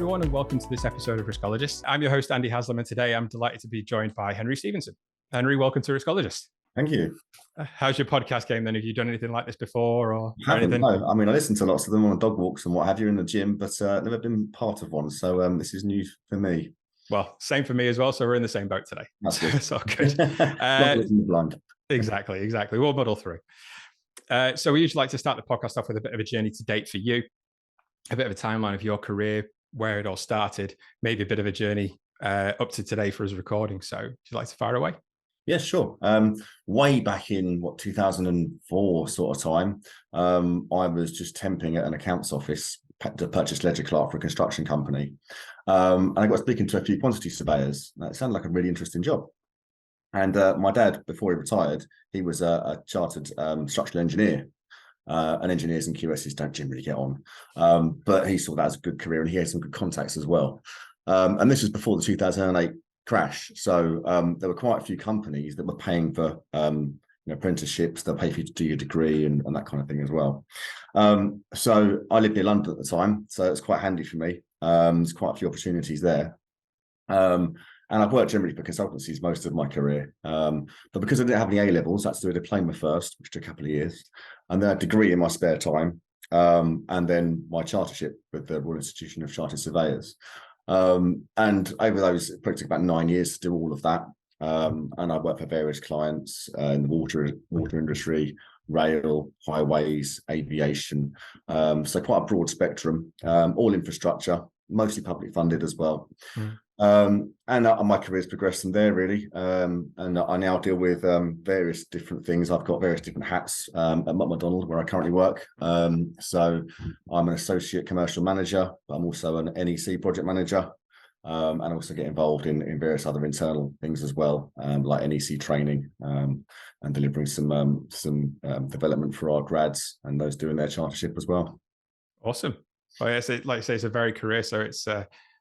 everyone, and welcome to this episode of Riskologists. I'm your host, Andy Haslam, and today I'm delighted to be joined by Henry Stevenson. Henry, welcome to Riskologists. Thank you. How's your podcast game then? Have you done anything like this before or anything? No. I mean, I listen to lots of them on dog walks and what have you in the gym, but never been part of one. So this is new for me. Well, same for me as well. So we're in the same boat today. That's good. So good. Exactly. We'll muddle through. So we usually like to start the podcast off with a bit of a journey to date for you, a bit of a timeline of your career, where it all started, maybe a bit of a journey up to today for us recording. So would you like to fire away? Yeah, sure. Way back in 2004 sort of time, I was just temping at an accounts office to purchase ledger clerk for a construction company. And I got speaking to a few quantity surveyors. It sounded like a really interesting job. And my dad, before he retired, he was a chartered structural engineer. And engineers and QSs don't generally get on. But he saw that as a good career and he had some good contacts as well. And this was before the 2008 crash. So there were quite a few companies that were paying for apprenticeships. They'll pay for you to do your degree and that kind of thing as well. So I lived near London at the time, so it's quite handy for me. There's quite a few opportunities there. And I've worked generally for consultancies most of my career. But because I didn't have any A-levels, I had to do a diploma first, which took a couple of years, and then a degree in my spare time, and then my chartership with the Royal Institution of Chartered Surveyors. And over those, it probably took about 9 years to do all of that. And I worked for various clients in the water industry, rail, highways, aviation. So quite a broad spectrum, all infrastructure, mostly public funded as well. And my career's progressed from there really. And I now deal with various different things. I've got various different hats at McDonald, where I currently work. So I'm an associate commercial manager, but I'm also an NEC project manager, and also get involved in various other internal things as well, like NEC training, and delivering some development for our grads and those doing their chartership as well. Awesome. Well, yes, like I say, it's a varied career, so it's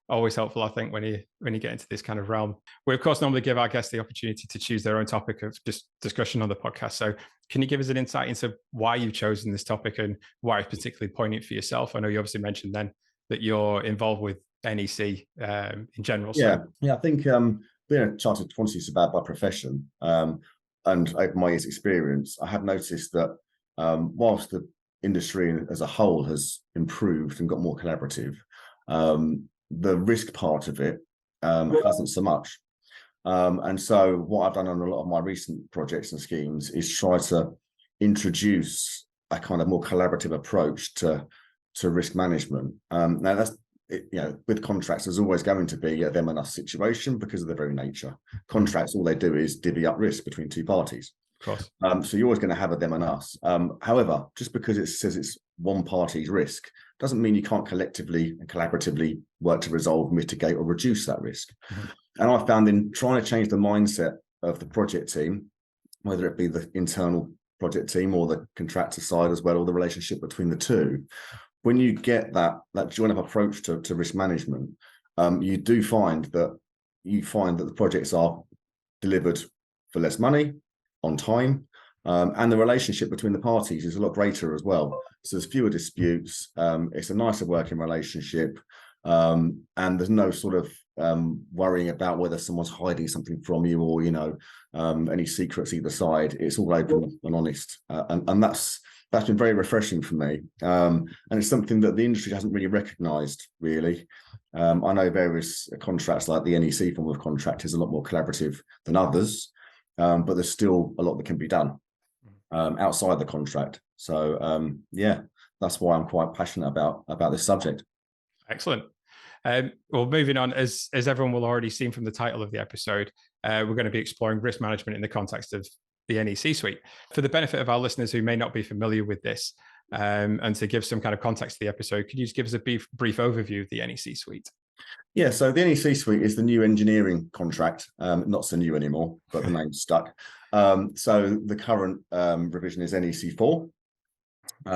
always helpful, I think, when you get into this kind of realm. We, of course, normally give our guests the opportunity to choose their own topic of discussion on the podcast. So can you give us an insight into why you've chosen this topic and why it's particularly poignant for yourself? I know you obviously mentioned then that you're involved with NEC in general. So. Yeah, I think being a chartered quantity surveyor by profession, and over my years' experience, I have noticed that whilst the industry as a whole has improved and got more collaborative, the risk part of it hasn't so much. And so what I've done on a lot of my recent projects and schemes is try to introduce a kind of more collaborative approach to risk management. Now that's, with contracts, there's always going to be a them and us situation because of their very nature. Contracts, all they do is divvy up risk between two parties. Of course. So you're always going to have a them and us. However, just because it says it's one party's risk doesn't mean you can't collectively and collaboratively work to resolve, mitigate, or reduce that risk. And I found in trying to change the mindset of the project team, whether it be the internal project team or the contractor side as well, or the relationship between the two, when you get that joint up approach to risk management, you do find that the projects are delivered for less money, on time, and the relationship between the parties is a lot greater as well. So there's fewer disputes, it's a nicer working relationship, and there's no sort of worrying about whether someone's hiding something from you or any secrets either side. It's all open and honest, and that's been very refreshing for me, and it's something that the industry hasn't really recognised really. I know various contracts like the NEC form of contract is a lot more collaborative than others, but there's still a lot that can be done outside the contract. So that's why I'm quite passionate about this subject. Excellent. Well, moving on, as everyone will already seen from the title of the episode, we're going to be exploring risk management in the context of the NEC Suite. For the benefit of our listeners who may not be familiar with this, and to give some kind of context to the episode, could you just give us a brief overview of the NEC Suite? Yeah, so the NEC Suite is the new engineering contract, not so new anymore, but the name's stuck. So the current revision is NEC 4.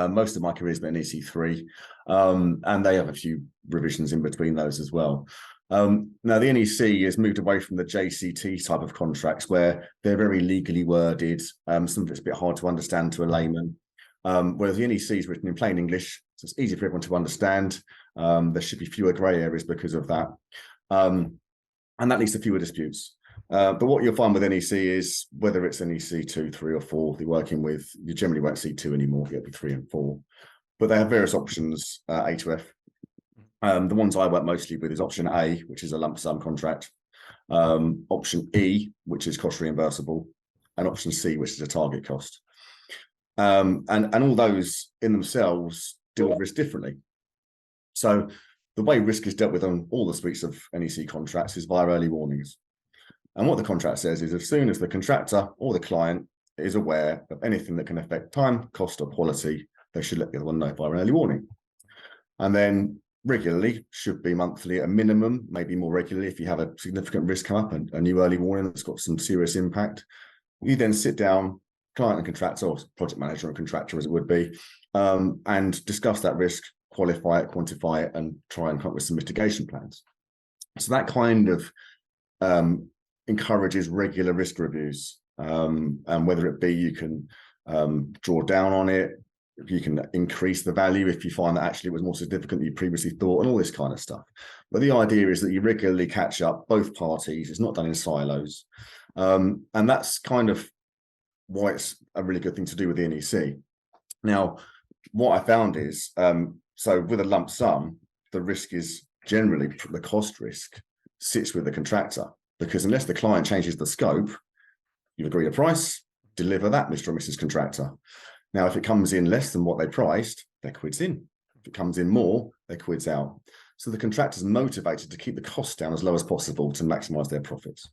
Most of my career has been NEC 3, and they have a few revisions in between those as well. Now, the NEC has moved away from the JCT type of contracts where they're very legally worded. Some of it's a bit hard to understand to a layman, whereas the NEC is written in plain English, so it's easy for everyone to understand. There should be fewer grey areas because of that. And that leads to fewer disputes. But what you'll find with NEC is whether it's NEC 2, 3 or 4 you're working with, you generally won't see 2 anymore, it'll be 3 and 4. But they have various options, A to F. The ones I work mostly with is option A, which is a lump sum contract, option E, which is cost reimbursable, and option C, which is a target cost. And all those in themselves deal with risk differently. So the way risk is dealt with on all the suites of NEC contracts is via early warnings. And what the contract says is as soon as the contractor or the client is aware of anything that can affect time, cost, or quality, they should let the other one know via early warning. And then regularly, should be monthly at a minimum, maybe more regularly if you have a significant risk come up and a new early warning that's got some serious impact. You then sit down, client and contractor, or project manager and contractor as it would be, and discuss that risk, qualify it, quantify it, and try and come up with some mitigation plans. So that kind of encourages regular risk reviews, and whether it be you can draw down on it, you can increase the value if you find that actually it was more significant than you previously thought, and all this kind of stuff. But the idea is that you regularly catch up both parties. It's not done in silos, and that's kind of why it's a really good thing to do with the NEC. Now, what I found is, so with a lump sum, the risk is generally, the cost risk sits with the contractor, because unless the client changes the scope, you've agreed a price, deliver that, Mr. or Mrs. Contractor. Now, if it comes in less than what they priced, they're quids in. If it comes in more, they're quids out. So the contractor's motivated to keep the cost down as low as possible to maximize their profits.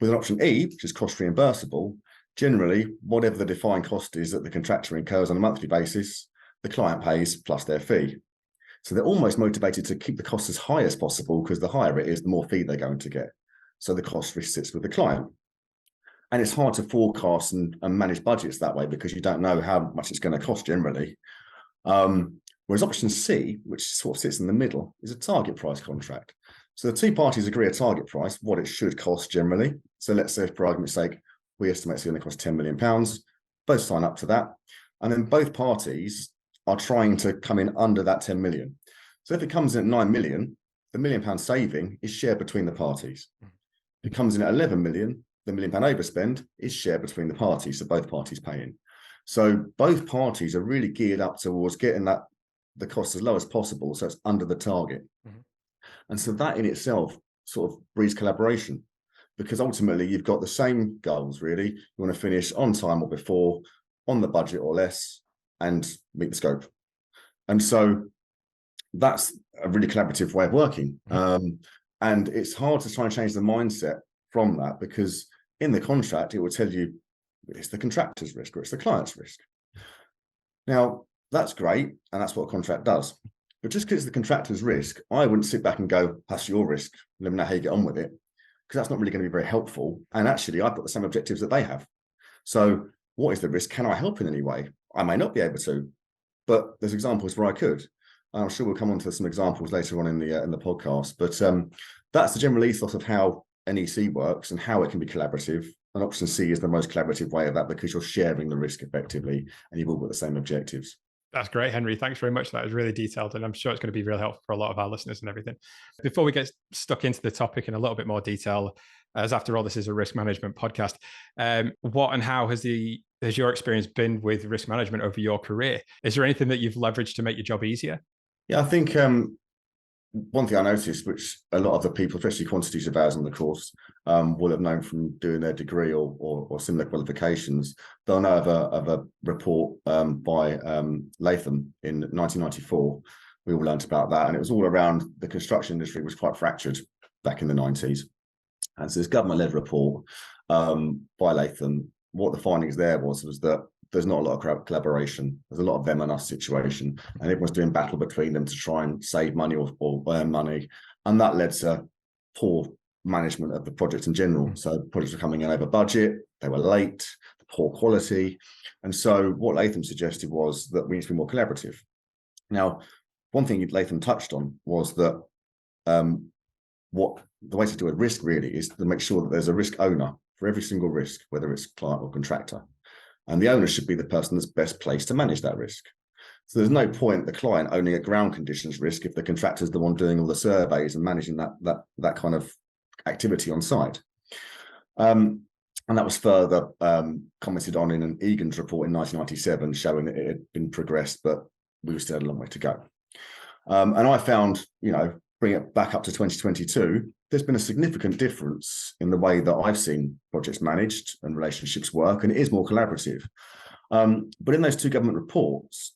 With an option E, which is cost reimbursable, generally, whatever the defined cost is that the contractor incurs on a monthly basis, the client pays plus their fee. So they're almost motivated to keep the cost as high as possible, because the higher it is, the more fee they're going to get. So the cost risk sits with the client. And it's hard to forecast and manage budgets that way, because you don't know how much it's going to cost generally. Whereas option C, which sort of sits in the middle, is a target price contract. So the two parties agree a target price, what it should cost generally. So let's say, for argument's sake, we estimate it's going to cost £10 million. Both sign up to that. And then both parties are trying to come in under that 10 million. So if it comes in at 9 million, the £1 million saving is shared between the parties. If it comes in at 11 million, the £1 million overspend is shared between the parties, so both parties pay in. So both parties are really geared up towards getting the cost as low as possible, so it's under the target. And so that in itself sort of breeds collaboration, because ultimately you've got the same goals, really. You want to finish on time or before, on the budget or less, and meet the scope. And so that's a really collaborative way of working. And it's hard to try and change the mindset from that, because in the contract, it will tell you it's the contractor's risk or it's the client's risk. Now, that's great, and that's what a contract does. But just because it's the contractor's risk, I wouldn't sit back and go, that's your risk, let me know how you get on with it, because that's not really going to be very helpful. And actually, I've got the same objectives that they have. So what is the risk? Can I help in any way? I may not be able to, but there's examples where I could. I'm sure we'll come on to some examples later on in the podcast. But that's the general ethos of how NEC works and how it can be collaborative. And option C is the most collaborative way of that, because you're sharing the risk effectively and you've all got the same objectives. That's great, Henry. Thanks very much. That was really detailed, and I'm sure it's going to be really helpful for a lot of our listeners and everything. Before we get stuck into the topic in a little bit more detail, as after all, this is a risk management podcast, what and how has your experience been with risk management over your career? Is there anything that you've leveraged to make your job easier? Yeah, I think one thing I noticed, which a lot of the people, especially quantity surveyors on the course, will have known from doing their degree or similar qualifications, they'll know of a report by Latham in 1994. We all learned about that, and it was all around the construction industry was quite fractured back in the 90s. And so this government-led report by Latham, what the findings there was that there's not a lot of collaboration. There's a lot of them and us situation, and everyone's doing battle between them to try and save money or earn money. And that led to poor management of the project in general. So projects were coming in over budget, they were late, poor quality. And so what Latham suggested was that we need to be more collaborative. Now, one thing Latham touched on was that the way to do a risk really is to make sure that there's a risk owner for every single risk, whether it's client or contractor. And the owner should be the person that's best placed to manage that risk. So there's no point the client owning a ground conditions risk if the contractor's the one doing all the surveys and managing that kind of activity on site. And that was further commented on in an Egan's report in 1997, showing that it had been progressed, but we were still a long way to go. And I found, bring it back up to 2022, there's been a significant difference in the way that I've seen projects managed and relationships work, and it is more collaborative. But in those two government reports,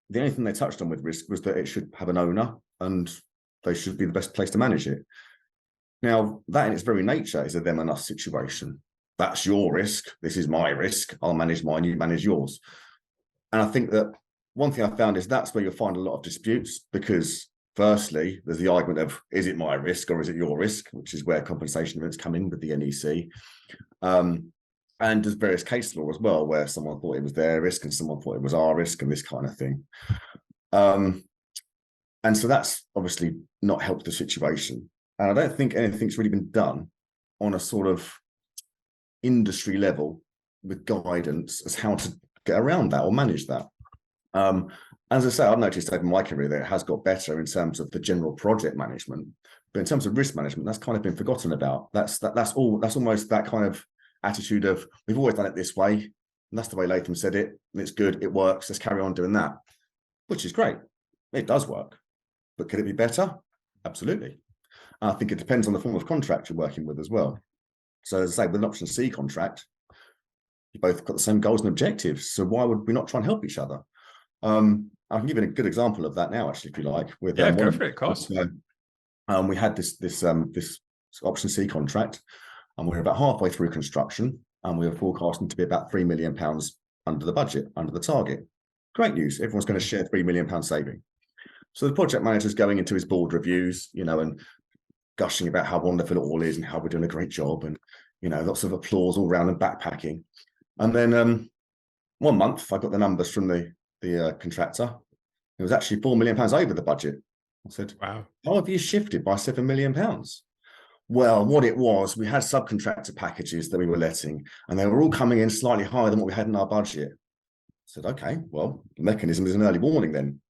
the only thing they touched on with risk was that it should have an owner and they should be the best place to manage it. Now, that in its very nature is a them and us situation. That's your risk. This is my risk. I'll manage mine, you manage yours. And I think that one thing I found is that's where you'll find a lot of disputes, because firstly, there's the argument of, is it my risk or is it your risk, which is where compensation events come in with the NEC. And there's various case law as well, where someone thought it was their risk and someone thought it was our risk and this kind of thing. And so that's obviously not helped the situation. And I don't think anything's really been done on a sort of industry level with guidance as how to get around that or manage that. As I say, I've noticed over my career that it has got better in terms of the general project management, but in terms of risk management, that's kind of been forgotten about. That's almost that kind of attitude of, we've always done it this way, and that's the way Latham said it, and it's good, it works, let's carry on doing that, which is great. It does work, but could it be better? Absolutely. I think it depends on the form of contract you're working with as well. So as I say, with an option C contract, you both got the same goals and objectives, so why would we not try and help each other? I can give you a good example of that now, actually, if you like. With go for it, of course. We had this option C contract, and we were about halfway through construction, and we were forecasting to be about £3 million under the budget, under the target. Great news! Everyone's going to share £3 million saving. So the project manager's going into his board reviews, and gushing about how wonderful it all is and how we're doing a great job, and lots of applause all round and backpacking. And then 1 month, I got the numbers from the contractor. It was actually £4 million over the budget. I said, wow, how have you shifted by £7 million? Well, what it was, we had subcontractor packages that we were letting, and they were all coming in slightly higher than what we had in our budget. I said, okay, well, the mechanism is an early warning then.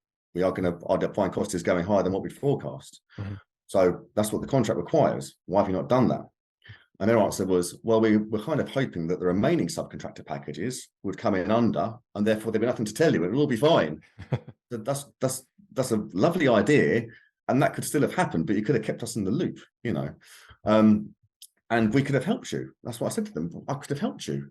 Our defined cost is going higher than what we forecast. Mm-hmm. So that's what the contract requires. Why have you not done that? And their answer was, well, we were kind of hoping that the remaining subcontractor packages would come in under, and therefore there'd be nothing to tell you. It will all be fine. That's a lovely idea, and that could still have happened, but you could have kept us in the loop, and we could have helped you. That's what I said to them. I could have helped you.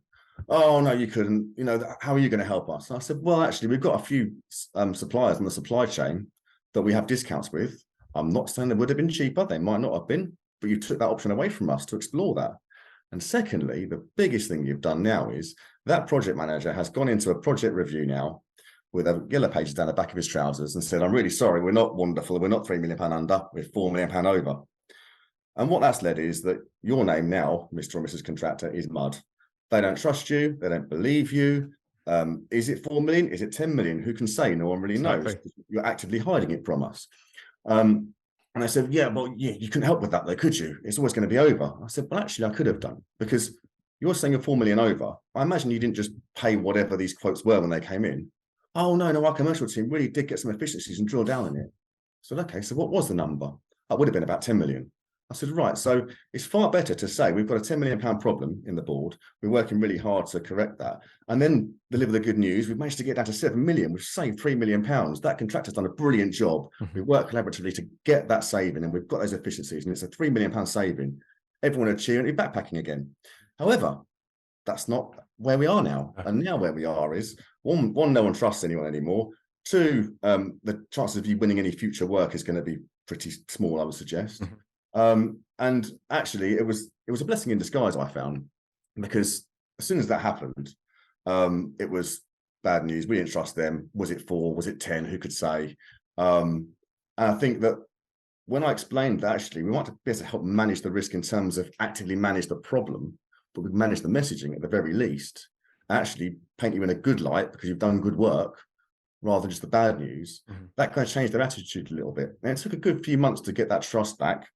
Oh, no, you couldn't. How are you going to help us? And I said, well, actually, we've got a few suppliers on the supply chain that we have discounts with. I'm not saying they would have been cheaper. They might not have been, but you took that option away from us to explore that. And secondly, the biggest thing you've done now is that project manager has gone into a project review now with a yellow pages down the back of his trousers and said, I'm really sorry, we're not wonderful. We're not £3 million under, we're £4 million over. And what that's led is that your name now, Mr. or Mrs. Contractor, is mud. They don't trust you. They don't believe you. Is it 4 million? Is it 10 million? Who can say? No one really knows. Exactly. You're actively hiding it from us. And I said, yeah, you couldn't help with that though, could you? It's always going to be over. I said, well, actually, I could have done, because you're saying you're 4 million over. I imagine you didn't just pay whatever these quotes were when they came in. Oh, no, our commercial team really did get some efficiencies and drill down on it. I said, okay, so what was the number? That would have been about 10 million. I said, right, so it's far better to say we've got a £10 million problem in the board. We're working really hard to correct that. And then deliver the good news. We've managed to get down to 7 million. We've saved £3 million. That contractor's done a brilliant job. We work collaboratively to get that saving, and we've got those efficiencies, and it's a £3 million saving. Everyone would cheer and be backpacking again. However, that's not where we are now. And now where we are is, one, no one trusts anyone anymore. Two, the chances of you winning any future work is going to be pretty small, I would suggest. And actually, it was a blessing in disguise, I found, because as soon as that happened, it was bad news. We didn't trust them. Was it 4? Was it 10? Who could say? And I think that when I explained that, actually, we want to be able to help manage the risk in terms of actively manage the problem, but we manage the messaging at the very least, actually paint you in a good light because you've done good work, rather than just the bad news. That kind of changed their attitude a little bit. And it took a good few months to get that trust back.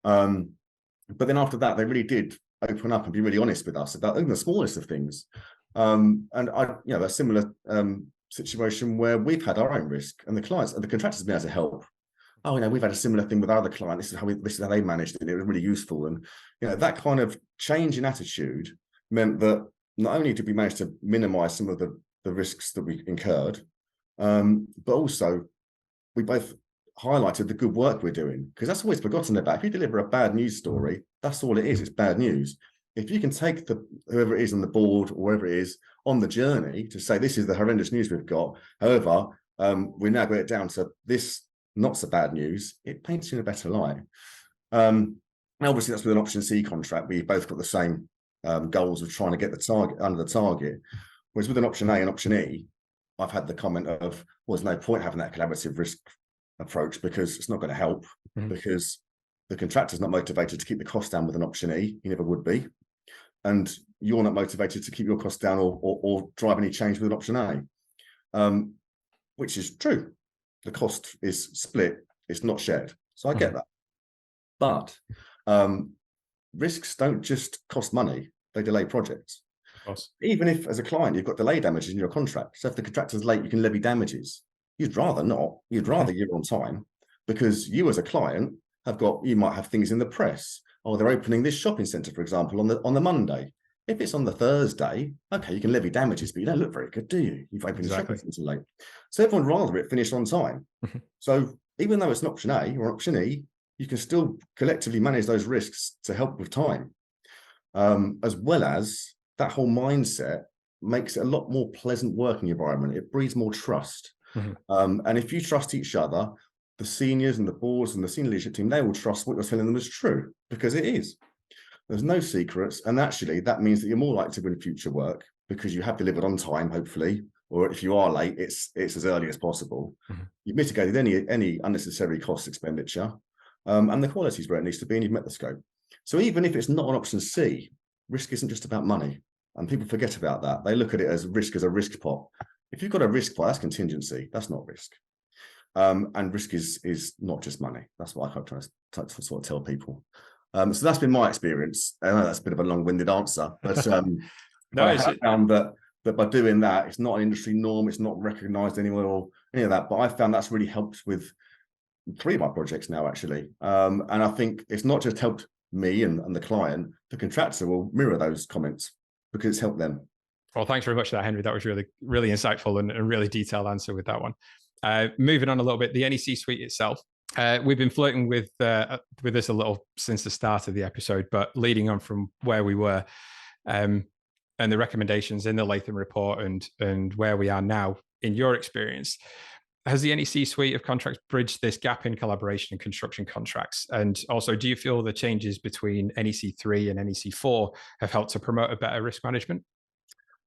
But then after that, they really did open up and be really honest with us about even the smallest of things. And a similar situation where we've had our own risk, and the contractors have been able to help. Oh, we've had a similar thing with our other client. This is how they managed it. And it was really useful. And that kind of change in attitude meant that not only did we manage to minimise some of the risks that we incurred, but also we both highlighted the good work we're doing, because that's always forgotten about. If you deliver a bad news story, that's all it is. It's bad news. If you can take whoever it is on the board or wherever it is on the journey to say, this is the horrendous news we've got. However, we now got it down to this not so bad news. It paints you in a better light. Obviously, that's with an option C contract. We both got the same goals of trying to get the target under the target. Whereas with an option A and option E, I've had the comment of, well, there's no point having that collaborative risk approach because it's not going to help, because the contractor's not motivated to keep the cost down with an option E. He never would be. And you're not motivated to keep your costs down or drive any change with an option A, which is true. The cost is split. It's not shared. So I get that. But risks don't just cost money. They delay projects. Even if, as a client, you've got delay damages in your contract. So if the contractor's late, you can levy damages. You'd rather not. You'd rather you're on time, because you as a client you might have things in the press. Oh, they're opening this shopping centre, for example, on the Monday. If it's on the Thursday, okay, you can levy damages, but you don't look very good, do you? You've opened the shopping centre late. So everyone would rather it finish on time. So even though it's an option A or option E, you can still collectively manage those risks to help with time, as well as that whole mindset makes it a lot more pleasant working environment. It breeds more trust. And if you trust each other, the seniors and the boards and the senior leadership team, they will trust what you're telling them is true, because it is. There's no secrets. And actually, that means that you're more likely to win future work because you have delivered on time, hopefully, or if you are late, it's as early as possible. You've mitigated any unnecessary cost expenditure, and the quality is where it needs to be, and you've met the scope. So even if it's not an option C, risk isn't just about money. And people forget about that. They look at it as risk as a risk pot. If you've got a risk pot, that's contingency. That's not risk. And risk is not just money. That's what I try to sort of tell people. So that's been my experience. I know that's a bit of a long-winded answer, but no, I have found that by doing that, it's not an industry norm. It's not recognised anywhere or any of that. But I found that's really helped with 3 of my projects now, actually. And I think it's not just helped me and the client. The contractor will mirror those comments because it's helped them. Well, thanks very much for that, Henry. That was really, really insightful and a really detailed answer with that one. Moving on a little bit, the NEC Suite itself. We've been flirting with this a little since the start of the episode, but leading on from where we were and the recommendations in the Laytham report and where we are now, in your experience, has the NEC Suite of contracts bridged this gap in collaboration in construction contracts? And also, do you feel the changes between NEC 3 and NEC 4 have helped to promote a better risk management?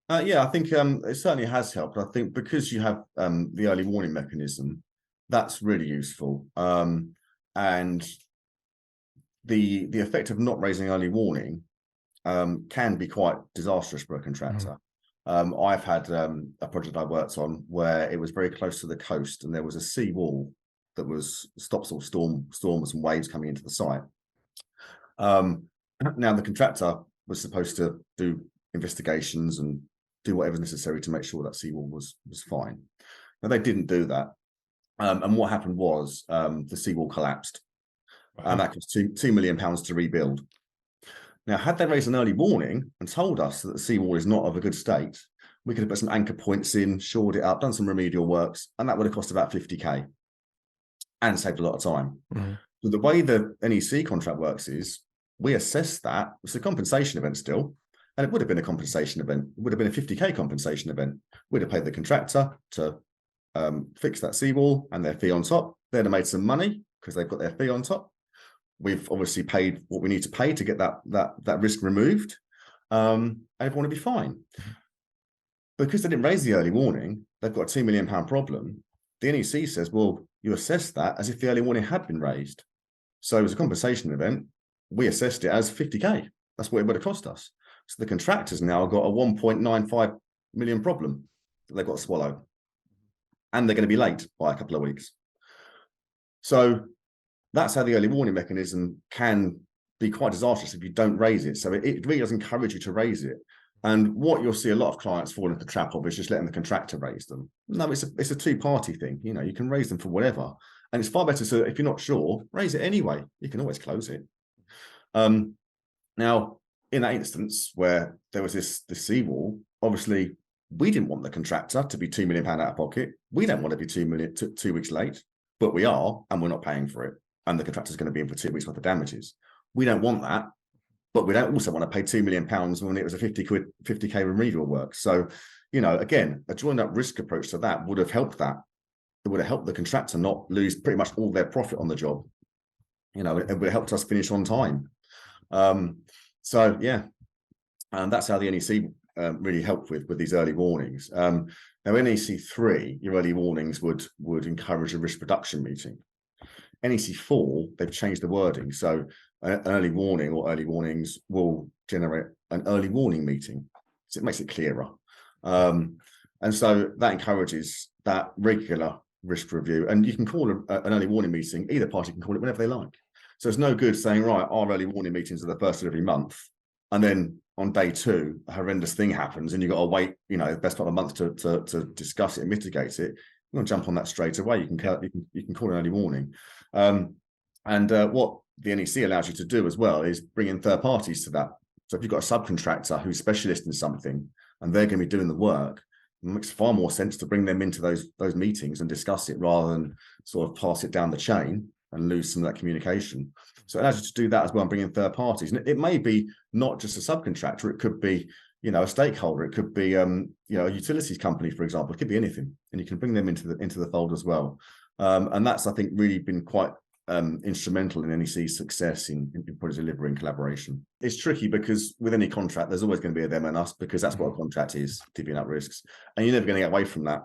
Yeah, I think it certainly has helped. I think because you have the early warning mechanism, that's really useful. And the effect of not raising early warning can be quite disastrous for a contractor. I've had a project I worked on where it was very close to the coast, and there was a sea wall that was stops all storms and waves coming into the site. Now the contractor was supposed to do investigations and do whatever's necessary to make sure that seawall was fine. Now they didn't do that, and what happened was the seawall collapsed, and that cost £2 million to rebuild. Now, had they raised an early warning and told us that the seawall is not of a good state, we could have put some anchor points in, shored it up, done some remedial works, and that would have cost about 50k and saved a lot of time. So the way the NEC contract works is we assess that. It's a compensation event still. And it would have been a compensation event. It would have been a 50k compensation event. We'd have paid the contractor to fix that seawall and their fee on top. They'd have made some money because they've got their fee on top. We've obviously paid what we need to pay to get that risk removed. And everyone would be fine. Because they didn't raise the early warning, they've got a £2 million problem. The NEC says, well, you assessed that as if the early warning had been raised. So it was a compensation event. We assessed it as 50k. That's what it would have cost us. So the contractors now got a 1.95 million problem that they've got to swallow. And they're going to be late by a couple of weeks. So that's how the early warning mechanism can be quite disastrous if you don't raise it. So it really does encourage you to raise it. And what you'll see a lot of clients fall into the trap of is just letting the contractor raise them. No, it's a two-party thing. You know, you can raise them for whatever. And it's far better. So if you're not sure, raise it anyway. You can always close it. Now, in that instance where there was this seawall, obviously we didn't want the contractor to be £2 million out of pocket. We don't want to be 2 weeks late, but we are, and we're not paying for it. And the contractor's going to be in for 2 weeks worth of damages. We don't want that. But we don't also want to pay £2 million when it was a 50k remedial work. So, you know, again, a joined up risk approach to that would have helped that. It would have helped the contractor not lose pretty much all their profit on the job. You know, it would have helped us finish on time. So yeah, and that's how the NEC really helped with these early warnings. Now NEC 3, your early warnings would encourage a risk reduction meeting. NEC 4, they've changed the wording. So an early warning or early warnings will generate an early warning meeting. So it makes it clearer. And so that encourages that regular risk review. And you can call an early warning meeting, either party can call it whenever they like. So it's no good saying, right, our early warning meetings are the first of every month. And then on day 2, a horrendous thing happens and you've got to wait, you know, the best part of a month to discuss it and mitigate it. You want to jump on that straight away. You can call an early warning. What the NEC allows you to do as well is bring in third parties to that. So if you've got a subcontractor who's specialist in something and they're going to be doing the work, it makes far more sense to bring them into those meetings and discuss it rather than sort of pass it down the chain and lose some of that communication. So it allows you to do that as well and bring in third parties. And it may be not just a subcontractor, it could be, you know, a stakeholder, it could be you know, a utilities company, for example, it could be anything. And you can bring them into the fold as well. And that's, I think, really been quite instrumental in NEC's success in project delivery and collaboration. It's tricky because with any contract, there's always going to be a them and us, because that's what a contract is, divvying up risks. And you're never going to get away from that.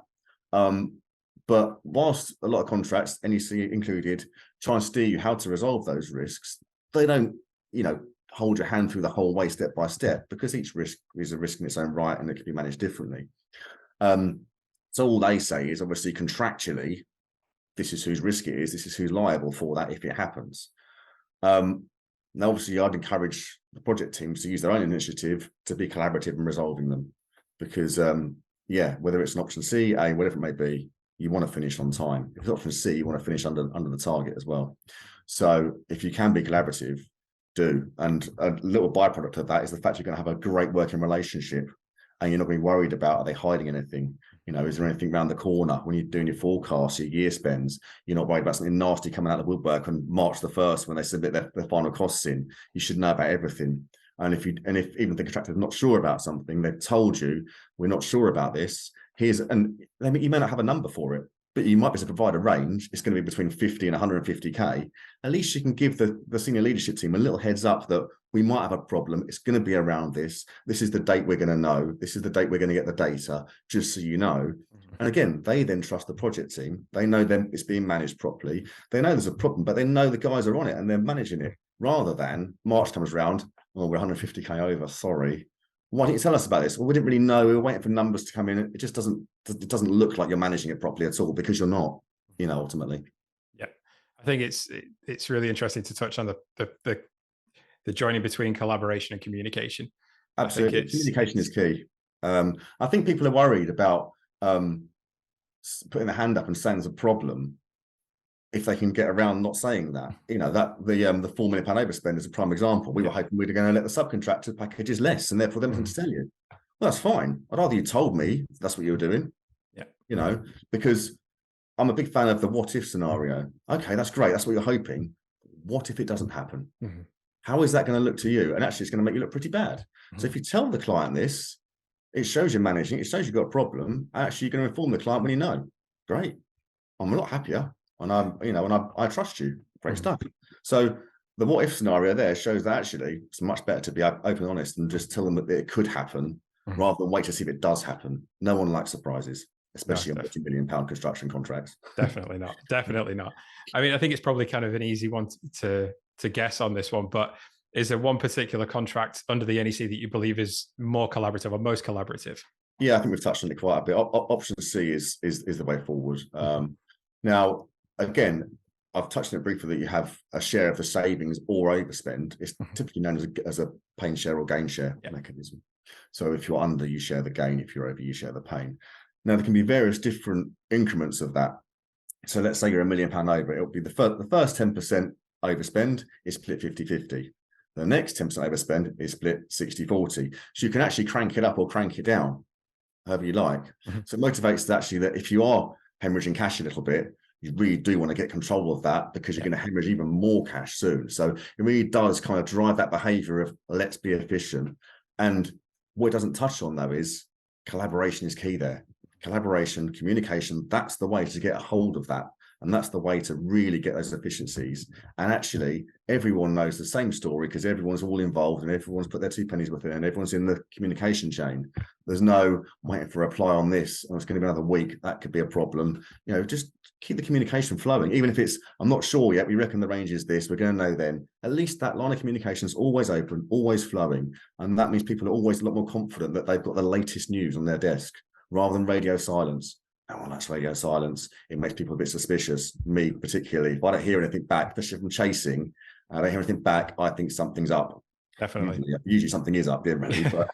But whilst a lot of contracts, NEC included, try and steer you how to resolve those risks, they don't, you know, hold your hand through the whole way step by step, because each risk is a risk in its own right and it can be managed differently. So all they say is obviously contractually, this is whose risk it is, this is who's liable for that if it happens. Now, obviously, I'd encourage the project teams to use their own initiative to be collaborative in resolving them, because, yeah, whether it's an option C, A, whatever it may be, you want to finish on time. If it's option C, you want to finish under the target as well. So if you can be collaborative, do. And a little byproduct of that is the fact you're going to have a great working relationship and you're not going to be worried about, are they hiding anything? You know, is there anything around the corner when you're doing your forecasts, your year spends? You're not worried about something nasty coming out of the woodwork on March the 1st when they submit their final costs in. You should know about everything. And if even the contractor is not sure about something, they've told you, we're not sure about this. And you may not have a number for it, but you might be able to provide a range. It's going to be between 50 and 150k. At least you can give the senior leadership team a little heads up that we might have a problem. It's going to be around this. This is the date we're going to know. This is the date we're going to get the data, just so you know. And again, they then trust the project team. They know it's being managed properly. They know there's a problem, but they know the guys are on it and they're managing it, rather than March comes around, oh, we're 150k over, sorry. Why didn't you tell us about this? Well, we didn't really know. We were waiting for numbers to come in. It just doesn't look like you're managing it properly at all, because you're not, you know, ultimately. Yeah, I think it's really interesting to touch on the joining between collaboration and communication. Absolutely, communication is key. I think people are worried about putting their hand up and saying there's a problem if they can get around not saying that. You know, that the £4 million overspend is a prime example. We were hoping we were going to let the subcontractor packages less and therefore them to tell you. Well, that's fine. I'd rather you told me that's what you were doing. Yeah. You know, because I'm a big fan of the what if scenario. Okay, that's great. That's what you're hoping. What if it doesn't happen? Mm-hmm. How is that going to look to you? And actually, it's going to make you look pretty bad. Mm-hmm. So if you tell the client this, it shows you're managing, it shows you've got a problem. Actually, you're going to inform the client when you know. Great. I'm a lot happier. And I trust you. Great stuff. So the what if scenario there shows that actually it's much better to be open and honest and just tell them that it could happen, rather than wait to see if it does happen. No one likes surprises, especially on £50 million construction contracts. Definitely not. Definitely not. I mean, I think it's probably kind of an easy one to guess on this one, but is there one particular contract under the NEC that you believe is more collaborative or most collaborative? Yeah, I think we've touched on it quite a bit. Option C is the way forward. Now, again, I've touched on it briefly that you have a share of the savings or overspend. It's typically known as a pain share or gain share mechanism. So if you're under, you share the gain. If you're over, you share the pain. Now, there can be various different increments of that. So let's say you're £1 million over. It'll be the first 10% overspend is split 50-50. The next 10% overspend is split 60-40. So you can actually crank it up or crank it down, however you like. So it motivates actually that if you are hemorrhaging cash a little bit, you really do want to get control of that, because you're going to hemorrhage even more cash soon. So it really does kind of drive that behavior of let's be efficient. And what it doesn't touch on, though, is collaboration is key there. Collaboration, communication, that's the way to get a hold of that. And that's the way to really get those efficiencies. And actually, everyone knows the same story because everyone's all involved and everyone's put their 2 pennies worth in, and everyone's in the communication chain. There's no waiting for a reply on this, and it's going to be another week. That could be a problem. You know, just keep the communication flowing. Even if it's, I'm not sure yet, we reckon the range is this, we're going to know then. At least that line of communication is always open, always flowing. And that means people are always a lot more confident that they've got the latest news on their desk, rather than radio silence. Oh, that's radio silence. It makes people a bit suspicious, me particularly. If I don't hear anything back, especially from chasing, I don't hear anything back, I think something's up. Definitely. Usually something is up, generally. But,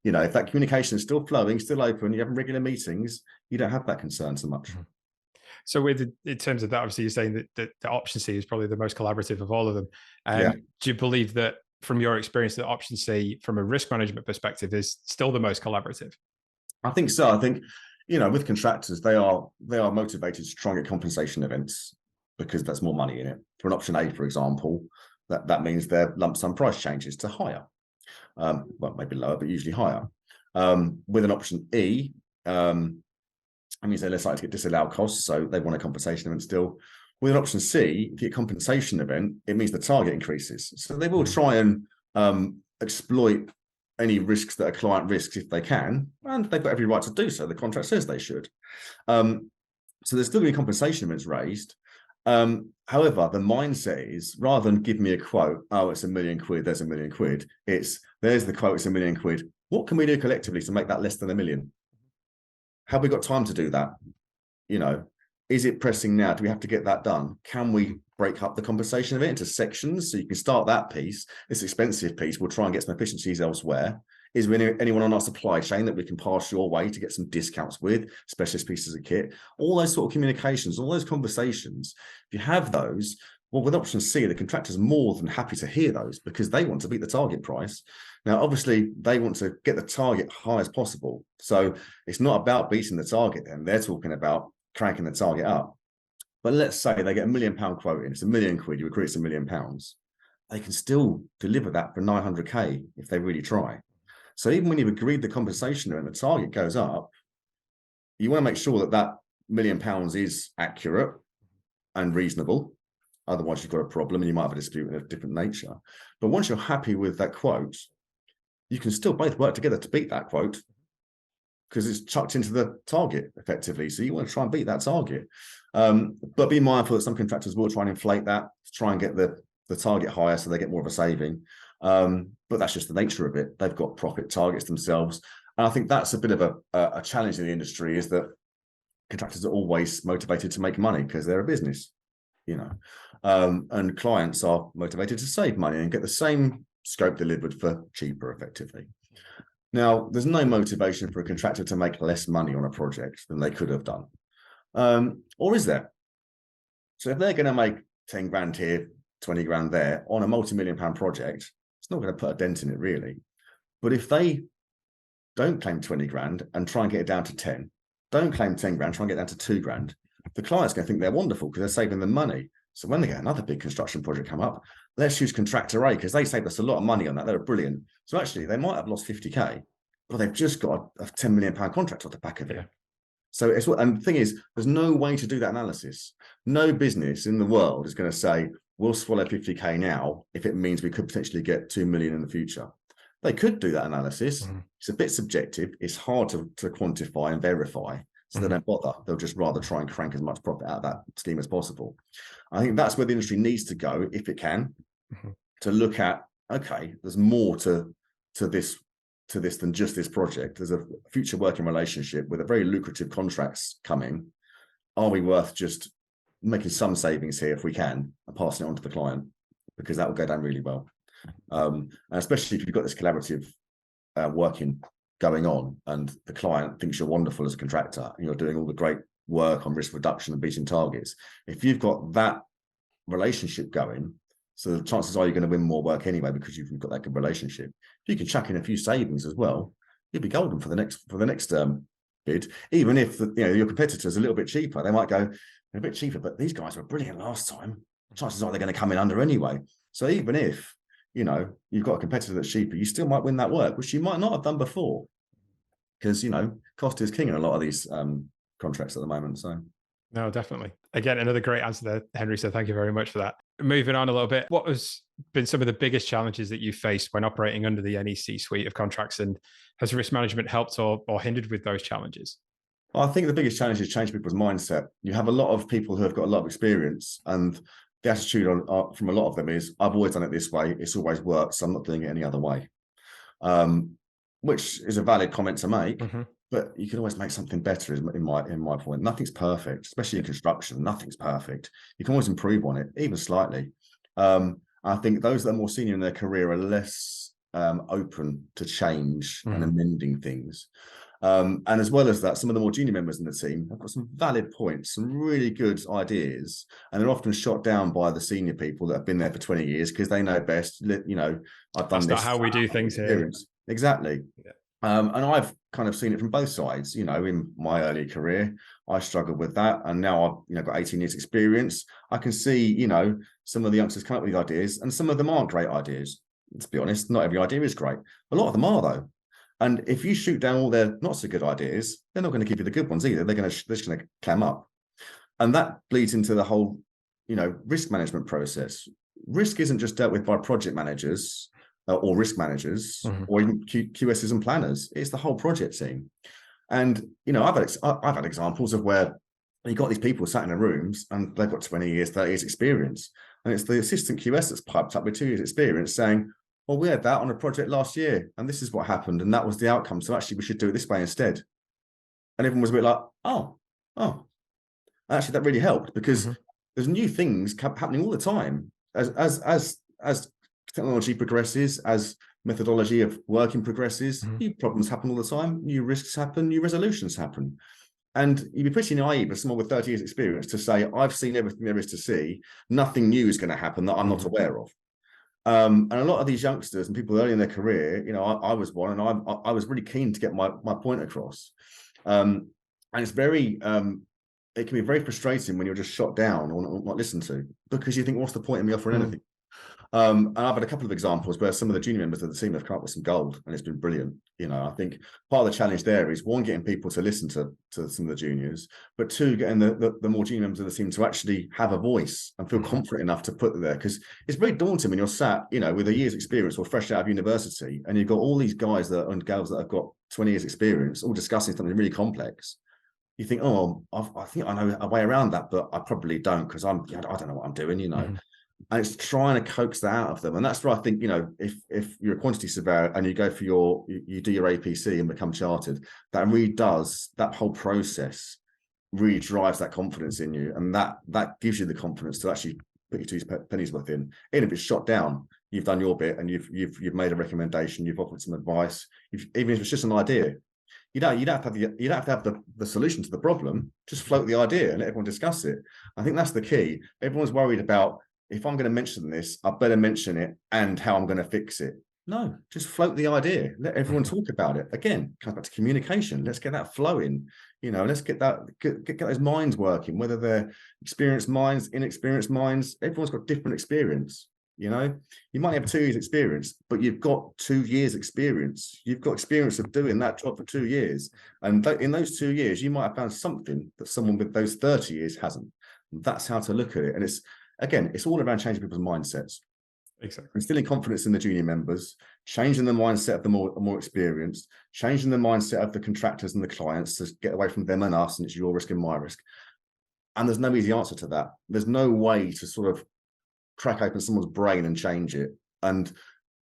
you know, if that communication is still flowing, still open, you're having regular meetings, you don't have that concern so much. So in terms of that, obviously you're saying that the option C is probably the most collaborative of all of them. Do you believe that, from your experience, that option C, from a risk management perspective, is still the most collaborative? I think so. I think, you know, with contractors, they are motivated to try and get compensation events because there's more money in it. For an option A, for example, that means their lump sum price changes to higher. Well, maybe lower, but usually higher. With an option E, it means they're less likely to get disallowed costs, so they want a compensation event still. With an option C, if you get a compensation event, it means the target increases. So they will try and exploit any risks that a client risks if they can, and they've got every right to do so. The contract says they should. So there's still going to be compensation events raised. However, the mindset is, rather than give me a quote, oh, it's £1 million, there's £1 million, it's, there's the quote, it's £1 million. What can we do collectively to make that less than £1 million? Have we got time to do that? You know, is it pressing now? Do we have to get that done? Can we break up the compensation of it into sections so you can start that piece? This expensive piece, we'll try and get some efficiencies elsewhere. Is there anyone on our supply chain that we can pass your way to get some discounts with, specialist pieces of kit? All those sort of communications, all those conversations, if you have those, well, with option C, the contractor's more than happy to hear those because they want to beat the target price. Now, obviously, they want to get the target high as possible. So it's not about beating the target then. They're talking about cranking the target up. But let's say they get £1 million quote in, it's £1 million, you agree it's £1 million. They can still deliver that for 900K if they really try. So even when you've agreed the compensation and the target goes up, you want to make sure that that £1 million is accurate and reasonable. Otherwise, you've got a problem and you might have a dispute of a different nature. But once you're happy with that quote, you can still both work together to beat that quote because it's chucked into the target effectively. So you want to try and beat that target. But be mindful that some contractors will try and inflate that to try and get the target higher so they get more of a saving. But that's just the nature of it. They've got profit targets themselves. And I think that's a bit of a challenge in the industry, is that contractors are always motivated to make money because they're a business, you know, and clients are motivated to save money and get the same scope delivered for cheaper effectively. Now, there's no motivation for a contractor to make less money on a project than they could have done. Or is there? So if they're going to make 10 grand here, 20 grand there on a multi-million-pound project, it's not going to put a dent in it really. But if they don't claim 20 grand and try and get it down to 10, don't claim 10 grand, try and get it down to 2 grand, the client's going to think they're wonderful because they're saving them money. So when they get another big construction project come up, let's use contractor A because they saved us a lot of money on that. They're brilliant. So actually, they might have lost 50K, but they've just got a £10 million contract off the back of it. Yeah. So it's what, and the thing is, there's no way to do that analysis. No business in the world is going to say, we'll swallow 50K now if it means we could potentially get 2 million in the future. They could do that analysis. It's a bit subjective. It's hard to quantify and verify. So they don't bother. They'll just rather try and crank as much profit out of that scheme as possible. I think that's where the industry needs to go, if it can, to look at, okay, there's more to this than just this project. There's a future working relationship with a very lucrative contracts coming. Are we worth just making some savings here if we can and passing it on to the client, because that will go down really well. And especially if you've got this collaborative working going on and the client thinks you're wonderful as a contractor and you're doing all the great work on risk reduction and beating targets. If you've got that relationship going, so the chances are you're going to win more work anyway because you've got that good relationship. If you can chuck in a few savings as well, you'll be golden for the next bid. Even if your competitor's a little bit cheaper, they might go a bit cheaper, but these guys were brilliant last time. Chances are they're going to come in under anyway. So even if you've got a competitor that's cheaper, you still might win that work, which you might not have done before, because cost is king in a lot of these contracts at the moment. So. No, definitely. Again, another great answer there, Henry. So thank you very much for that. Moving on a little bit, what has been some of the biggest challenges that you've faced when operating under the NEC suite of contracts, and has risk management helped or hindered with those challenges? Well, I think the biggest challenge is change people's mindset. You have a lot of people who have got a lot of experience, and the attitude from a lot of them is, I've always done it this way. It's always worked, so I'm not doing it any other way, which is a valid comment to make. Mm-hmm. But you can always make something better, in my point. Nothing's perfect, especially in construction. Nothing's perfect. You can always improve on it, even slightly. I think those that are more senior in their career are less open to change and amending things. And as well as that, some of the more junior members in the team have got some valid points, some really good ideas, and they're often shot down by the senior people that have been there for 20 years because they know best. I've done That's this. Not how we do things here. Exactly. Yeah. And I've kind of seen it from both sides. In my early career, I struggled with that, and now I've got 18 years experience. I can see some of the youngsters come up with these ideas, and some of them aren't great ideas. Let's be honest, not every idea is great. A lot of them are, though. And if you shoot down all their not so good ideas, they're not going to give you the good ones either. They're just going to clam up, and that bleeds into the whole risk management process. Risk isn't just dealt with by project managers or risk managers, or even QSs and planners. It's the whole project team. And I've had examples of where you got these people sat in their rooms and they've got 20 years, 30 years experience, and it's the assistant QS that's piped up with 2 years experience saying, well, we had that on a project last year and this is what happened and that was the outcome, so actually we should do it this way instead. And everyone was a bit like, oh, actually that really helped, because there's new things happening all the time as technology progresses, as methodology of working progresses. New problems happen all the time, new risks happen, new resolutions happen. And you'd be pretty naive as someone with 30 years experience to say, I've seen everything there is to see, nothing new is going to happen that I'm not aware of. And a lot of these youngsters and people early in their career, I was one, and I was really keen to get my point across. And it's very, it can be very frustrating when you're just shot down or not listened to, because you think, what's the point in me offering anything? And I've had a couple of examples where some of the junior members of the team have come up with some gold, and it's been brilliant. I think part of the challenge there is, one, getting people to listen to some of the juniors, but two, getting the more junior members of the team to actually have a voice and feel confident enough to put it there, because it's very daunting when you're sat, with a year's experience or fresh out of university, and you've got all these guys and girls that have got 20 years experience all discussing something really complex. You think, oh, I think I know a way around that, but I probably don't, because I don't know what I'm doing, And it's trying to coax that out of them. And that's where I think, if you're a quantity surveyor and you go for you do your APC and become chartered, that really does, that whole process really drives that confidence in you. And that gives you the confidence to actually put your 2 pennies worth in. And if it's shot down, you've done your bit and you've made a recommendation, you've offered some advice, even if it's just an idea. You don't have to have the solution to the problem. Just float the idea and let everyone discuss it. I think that's the key. Everyone's worried about, if I'm going to mention this, I better mention it and how I'm going to fix it. No, just float the idea. Let everyone talk about it. Again, comes back to communication. Let's get that flowing. Let's get those minds working, whether they're experienced minds, inexperienced minds. Everyone's got different experience. You might have 2 years experience, but you've got 2 years experience. You've got experience of doing that job for 2 years. And in those 2 years, you might have found something that someone with those 30 years hasn't. That's how to look at it. And it's all around changing people's mindsets. Exactly. Instilling confidence in the junior members, changing the mindset of the more experienced, changing the mindset of the contractors and the clients to get away from them and us, and it's your risk and my risk. And there's no easy answer to that. There's no way to sort of crack open someone's brain and change it. And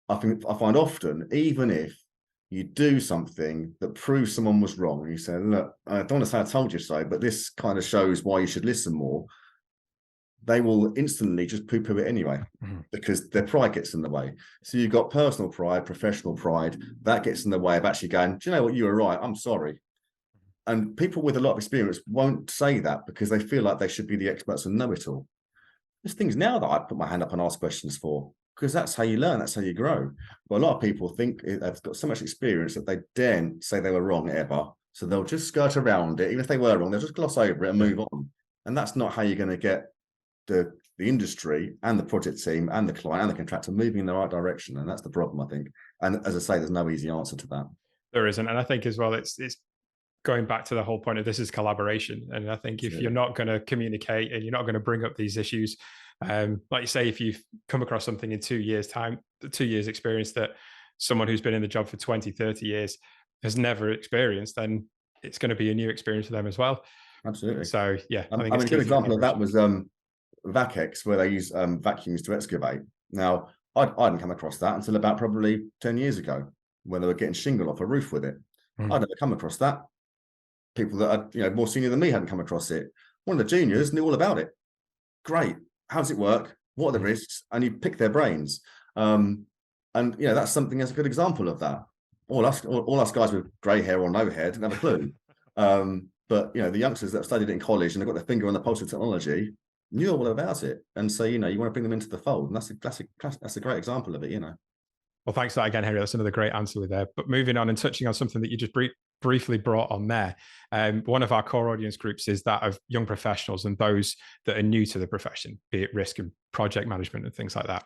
I find often, even if you do something that proves someone was wrong, and you say, look, I don't want to say I told you so, but this kind of shows why you should listen more. they will instantly just poo-poo it anyway, because their pride gets in the way. So you've got personal pride, professional pride, that gets in the way of actually going, do you know what, you were right, I'm sorry. And people with a lot of experience won't say that because they feel like they should be the experts and know it all. There's things now that I put my hand up and ask questions for, because that's how you learn, that's how you grow. But a lot of people think they've got so much experience that they daren't say they were wrong ever. So they'll just skirt around it. Even if they were wrong, they'll just gloss over it and move on. And that's not how you're going to get the industry and the project team and the client and the contractor moving in the right direction. And that's the problem, I think. And as I say, there's no easy answer to that. There isn't. And I think as well, it's going back to the whole point of this is collaboration. And I think if you're not going to communicate and you're not going to bring up these issues, like you say, if you've come across something in 2 years' time, 2 years experience that someone who's been in the job for 20, 30 years has never experienced, then it's going to be a new experience for them as well. Absolutely. So yeah, I mean, a good example of that was VACX, where they use vacuums to excavate. Now, I hadn't come across that until about probably 10 years ago, when they were getting shingle off a roof with it. I'd never come across that. People that are more senior than me hadn't come across it. One of the juniors knew all about it. Great. How does it work? What are the risks? And you pick their brains. And that's something that's a good example of that. All us guys with grey hair or no hair didn't have a clue. But the youngsters that have studied it in college and they've got their finger on the pulse of technology knew all about it. And so you want to bring them into the fold, and that's a great example of it. Well, thanks for that again, Henry. That's another great answer with there. But moving on and touching on something that you just briefly brought on there, one of our core audience groups is that of young professionals and those that are new to the profession, be it risk and project management and things like that.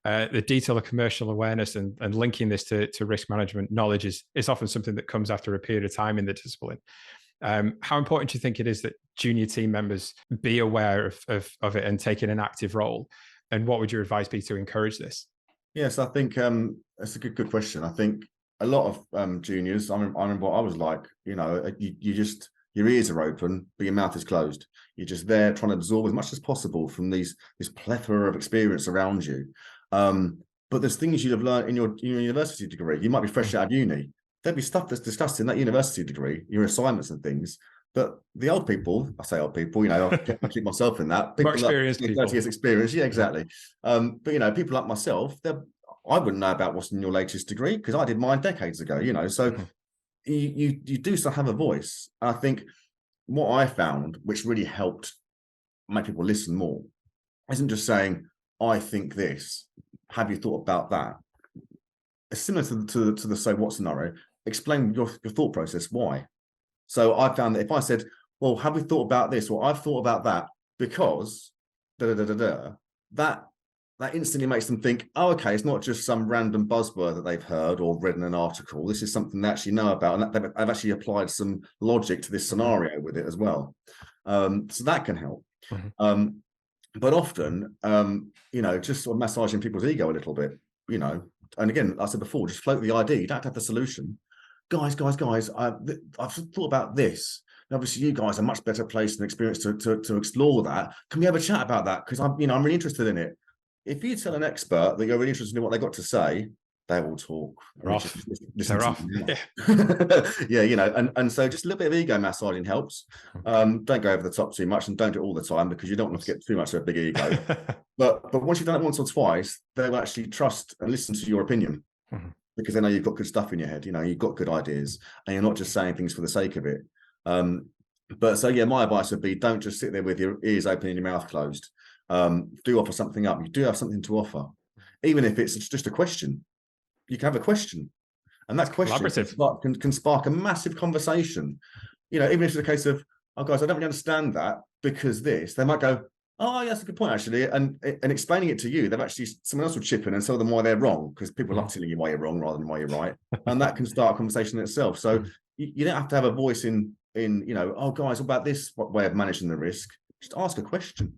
The detail of commercial awareness and linking this to risk management knowledge is often something that comes after a period of time in the discipline. How important do you think it is that junior team members be aware of it and taking an active role? And what would your advice be to encourage this? Yes, I think that's a good question. I think a lot of juniors, I remember what I was like, your ears are open, but your mouth is closed. You're just there trying to absorb as much as possible from this plethora of experience around you. But there's things you'd have learned in your university degree. You might be fresh out of uni. There'd be stuff that's discussed in that university degree, your assignments and things. But the old people, I say old people, I keep myself in that. People more experienced people. 30 years experience, yeah, exactly. But people like myself, I wouldn't know about what's in your latest degree because I did mine decades ago. So you do still have a voice. And I think what I found, which really helped make people listen more, isn't just saying, I think this. Have you thought about that? It's similar to the so what scenario. Explain your thought process. Why? So I found that if I said, well, have we thought about this? Or I've thought about that because that instantly makes them think, oh, okay, it's not just some random buzzword that they've heard or read in an article. This is something they actually know about. And I've actually applied some logic to this scenario with it as well. So that can help. But often, just sort of massaging people's ego a little bit, and again, like I said before, just float the idea. You don't have to have the solution. Guys, I've thought about this. And obviously, you guys are much better placed and experienced to explore that. Can we have a chat about that? Because I'm really interested in it. If you tell an expert that you're really interested in what they got to say, they will talk. They're off. They're off. Yeah, and so just a little bit of ego massaging helps. Don't go over the top too much, and don't do it all the time because you don't want to get too much of a big ego. but once you've done it once or twice, they'll actually trust and listen to your opinion. Because they know you've got good stuff in your head, you've got good ideas, and you're not just saying things for the sake of it. But so, yeah, my advice would be don't just sit there with your ears open and your mouth closed. Do offer something up. You do have something to offer. Even if it's just a question, you can have a question. And that question can spark a massive conversation. Even if it's a case of, oh, guys, I don't really understand that because this, they might go, oh, yeah, that's a good point, actually. And explaining it to you, someone else will chip in and tell them why they're wrong, because people like telling you why you're wrong rather than why you're right. And that can start a conversation in itself. So you don't have to have a voice in, oh, guys, what about this way of managing the risk? Just ask a question,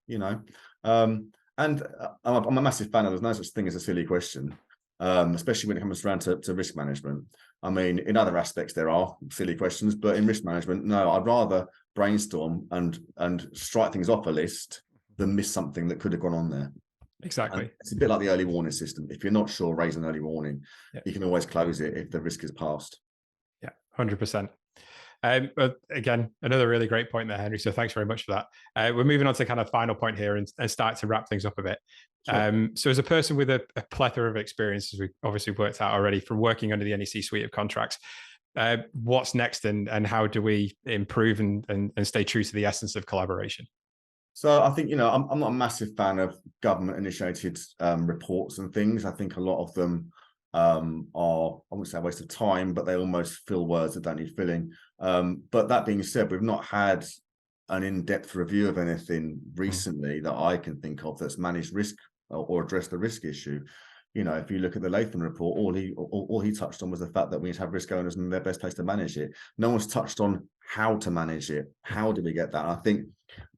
And I'm a massive fan of there's no such thing as a silly question, especially when it comes around to risk management. I mean, in other aspects, there are silly questions, but in risk management, no, I'd rather brainstorm and strike things off a list than miss something that could have gone on there. Exactly. And it's a bit like the early warning system. If you're not sure, raise an early warning. You can always close it if the risk is passed. Yeah, 100%. But again, another really great point there, Henry. So thanks very much for that. We're moving on to kind of final point here and start to wrap things up a bit. Sure. So as a person with a plethora of experiences, we've obviously worked out already from working under the NEC Suite of contracts, what's next and how do we improve and stay true to the essence of collaboration? So I think, I'm not a massive fan of government initiated reports and things. I think a lot of them are, I wouldn't say a waste of time, but they almost fill words that don't need filling. But that being said, we've not had an in-depth review of anything recently that I can think of that's managed risk or addressed the risk issue. If you look at the 𝘱𝘁 report, all he touched on was the fact that we need to have risk owners and their best place to manage it. No one's touched on how to manage it. How do we get that? And I think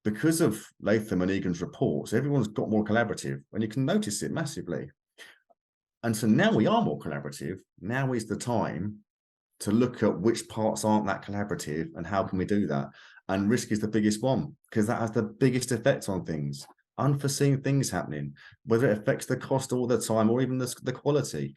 because of 𝘱𝘁 and Egan's reports, everyone's got more collaborative, and you can notice it massively. And so now we are more collaborative. Now is the time to look at which parts aren't that collaborative and how can we do that. And risk is the biggest one because that has the biggest effect on things. Unforeseen things happening, whether it affects the cost all the time or even the quality.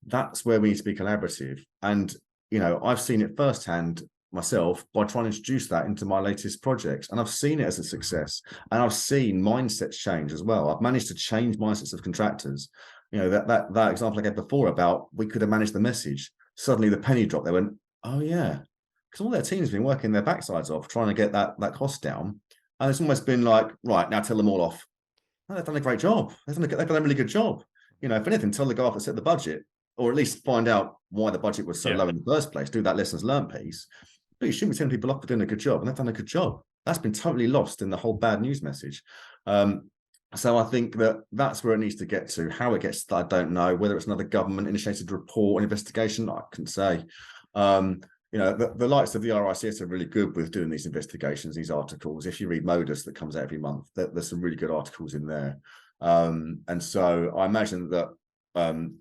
That's where we need to be collaborative. And, I've seen it firsthand myself by trying to introduce that into my latest projects. And I've seen it as a success. And I've seen mindsets change as well. I've managed to change mindsets of contractors. That example I gave before about we could have managed the message. Suddenly the penny dropped. They went, oh yeah, because all their team's been working their backsides off trying to get that cost down. And it's almost been like, right, now tell them all off. Oh, they've done a great job. They've done a really good job. If anything, tell the guy off that set the budget, or at least find out why the budget was so low in the first place. Do that lessons learned piece. But you shouldn't be telling people off for doing a good job, and they've done a good job. That's been totally lost in the whole bad news message. So I think that's where it needs to get to. How it gets to that, I don't know. Whether it's another government-initiated report or investigation, I couldn't say. The likes of the RICS are really good with doing these investigations, these articles. If you read Modus that comes out every month, there's some really good articles in there. And so I imagine that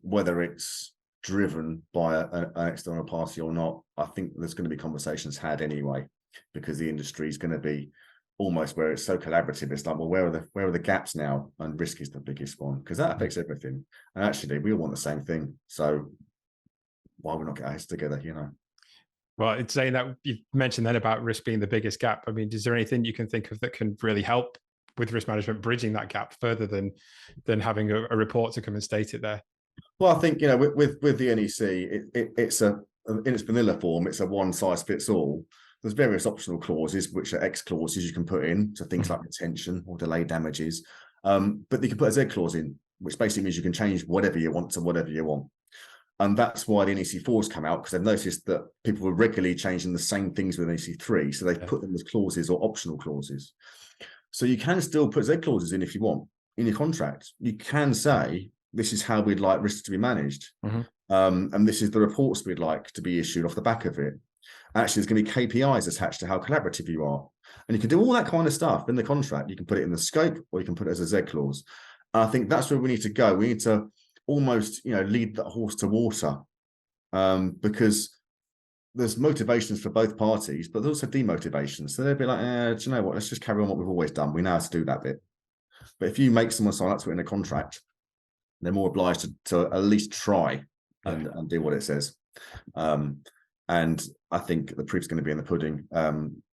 whether it's driven by an external party or not, I think there's going to be conversations had anyway, because the industry is going to be almost where it's so collaborative. It's like, well, where are the gaps now? And risk is the biggest one because that affects everything. And actually, we all want the same thing. So why would we not get our heads together? Well, it's saying that you mentioned then about risk being the biggest gap. I mean, is there anything you can think of that can really help with risk management, bridging that gap further than having a report to come and state it there? Well, I think, with the NEC, it's in its vanilla form, it's a one size fits all. There's various optional clauses, which are X clauses you can put in, so things like retention or delay damages. But you can put a Z clause in, which basically means you can change whatever you want to whatever you want. And that's why the NEC 4's come out, because they've noticed that people were regularly changing the same things with NEC 3. So they've put them as clauses or optional clauses. So you can still put Z clauses in if you want in your contract. You can say, this is how we'd like risk to be managed. And this is the reports we'd like to be issued off the back of it. Actually, there's going to be KPIs attached to how collaborative you are. And you can do all that kind of stuff in the contract. You can put it in the scope or you can put it as a Z clause. And I think that's where we need to go. We need to almost, lead that horse to water, because there's motivations for both parties, but there's also demotivations. So they'd be like, do you know what? Let's just carry on what we've always done. We know how to do that bit. But if you make someone sign up to it in a contract, they're more obliged to at least try and do what it says. And I think the proof's going to be in the pudding,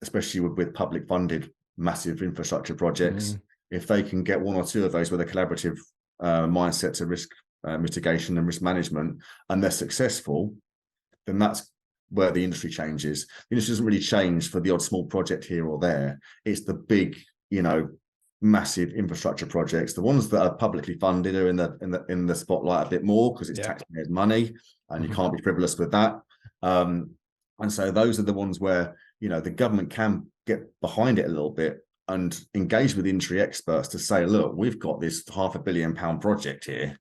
especially with public funded massive infrastructure projects. If they can get one or two of those with a collaborative mindset to risk mitigation and risk management, and they're successful, then that's where the industry changes. The industry doesn't really change for the odd small project here or there. It's the big, massive infrastructure projects. The ones that are publicly funded are in the spotlight a bit more because it's taxpayers' money, and you can't be frivolous with that. And so those are the ones where the government can get behind it a little bit and engage with industry experts to say, look, we've got this £500 million project here.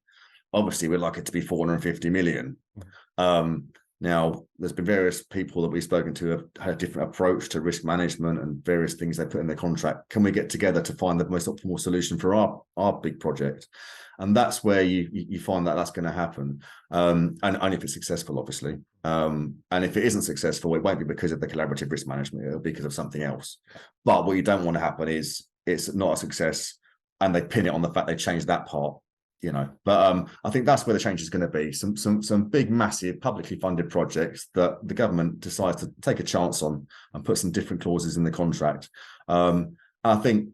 Obviously, we'd like it to be 450 million. Now, there's been various people that we've spoken to have had a different approach to risk management and various things they put in their contract. Can we get together to find the most optimal solution for our big project? And that's where you find that that's going to happen. And if it's successful, obviously. And if it isn't successful, it won't be because of the collaborative risk management. It'll be because of something else. But what you don't want to happen is it's not a success and they pin it on the fact they changed that part. But I think that's where the change is going to be. Some big, massive, publicly funded projects that the government decides to take a chance on and put some different clauses in the contract. I think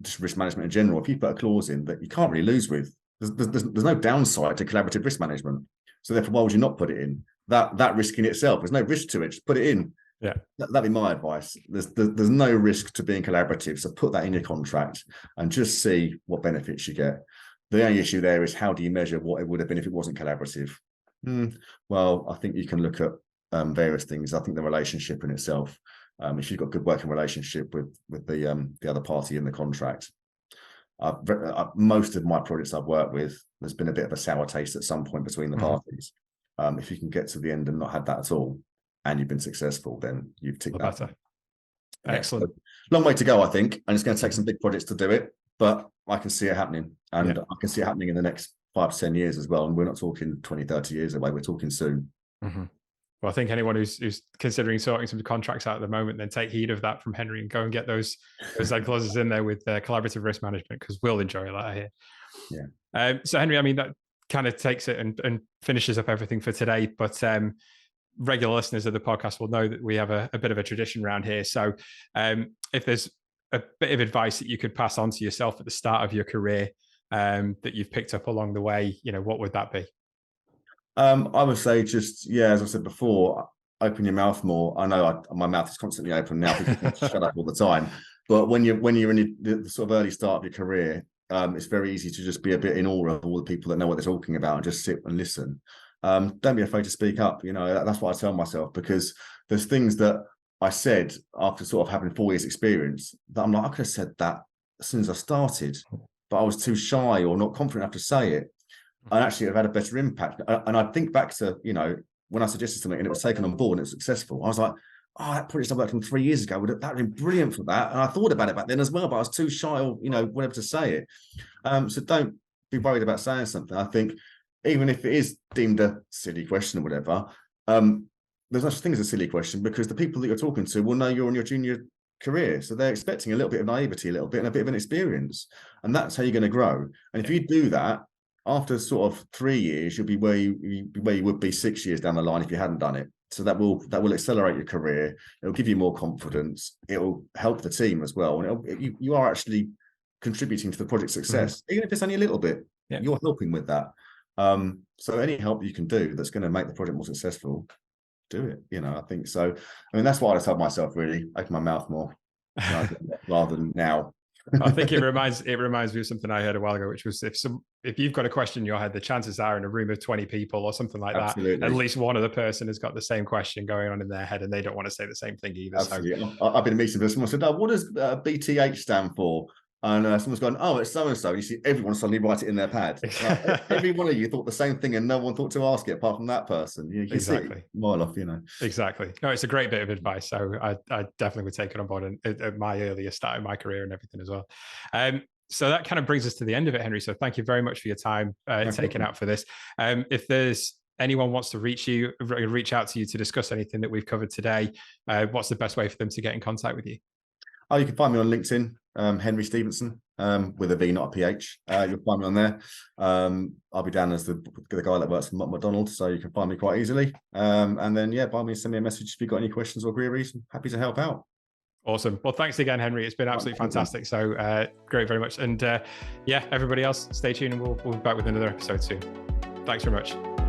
just risk management in general, if you put a clause in that you can't really lose with, there's no downside to collaborative risk management. So therefore, why would you not put it in? That risk in itself, there's no risk to it. Just put it in. Yeah, that'd be my advice. There's no risk to being collaborative, so put that in your contract and just see what benefits you get. The only issue there is how do you measure what it would have been if it wasn't collaborative? Well, I think you can look at various things. I think the relationship in itself, if you've got a good working relationship with the other party in the contract. Most of my projects I've worked with, there's been a bit of a sour taste at some point between the parties. If you can get to the end and not have that at all, and you've been successful, then you've ticked that. Better. Excellent. So, long way to go, I think, and it's going to take some big projects to do it, but I can see it happening, and I can see it happening in the next 5 to 10 years as well. And we're not talking 20, 30 years away. We're talking soon. Well, I think anyone who's considering sorting some contracts out at the moment, then take heed of that from Henry and go and get those clauses in there with collaborative risk management, because we'll enjoy that, I hear. Yeah. So Henry, I mean, that kind of takes it and finishes up everything for today. But regular listeners of the podcast will know that we have a bit of a tradition around here. So if there's a bit of advice that you could pass on to yourself at the start of your career that you've picked up along the way, what would that be? I would say just, as I said before, open your mouth more. I know my mouth is constantly open now because I shut up all the time. But when you're in the sort of early start of your career, it's very easy to just be a bit in awe of all the people that know what they're talking about and just sit and listen. Don't be afraid to speak up. That's what I tell myself, because there's things that I said after sort of having 4 years experience that I'm like, I could have said that as soon as I started, but I was too shy or not confident enough to say it. And actually have had a better impact. And I think back to, when I suggested something and it was taken on board and it was successful, I was like, that project I worked on 3 years ago, that would have been brilliant for that. And I thought about it back then as well, but I was too shy or, whatever to say it. So don't be worried about saying something. I think even if it is deemed a silly question or whatever, there's no such thing as a silly question, because the people that you're talking to will know you're on your junior career. So they're expecting a little bit of naivety, a little bit, and a bit of an experience. And that's how you're going to grow. And if you do that, after sort of 3 years, you'll be where you would be 6 years down the line if you hadn't done it. So that will accelerate your career. It'll give you more confidence. It'll help the team as well. And you are actually contributing to the project's success, even if it's only a little bit. Yeah. You're helping with that. So any help you can do that's going to make the project more successful, do it. I think so. I mean, that's what I tell myself, really. Open my mouth more rather than now. I think it reminds me of something I heard a while ago, which was if you've got a question in your head, the chances are in a room of 20 people or something like Absolutely. that, at least one other person has got the same question going on in their head, and they don't want to say the same thing either. Absolutely. So, I've been in meetings where someone said, what does BTH stand for? And someone's gone, it's so-and-so. And you see everyone suddenly write it in their pad. Every one of you thought the same thing and no one thought to ask it apart from that person. You exactly. See mile off, Exactly. No, it's a great bit of advice. So I definitely would take it on board at my earlier start in my career and everything as well. So that kind of brings us to the end of it, Henry. So thank you very much for your time taken out for this. If there's anyone wants to reach out to you to discuss anything that we've covered today, what's the best way for them to get in contact with you? Oh, you can find me on LinkedIn, Henry Stevenson, with a V, not a PH. You'll find me on there. I'll be down as the guy that works for McDonald's, so you can find me quite easily. And then, by all means, send me a message if you've got any questions or queries. I'm happy to help out. Awesome. Well, thanks again, Henry. It's been absolutely fantastic. So great, very much. And everybody else, stay tuned and we'll be back with another episode soon. Thanks very much.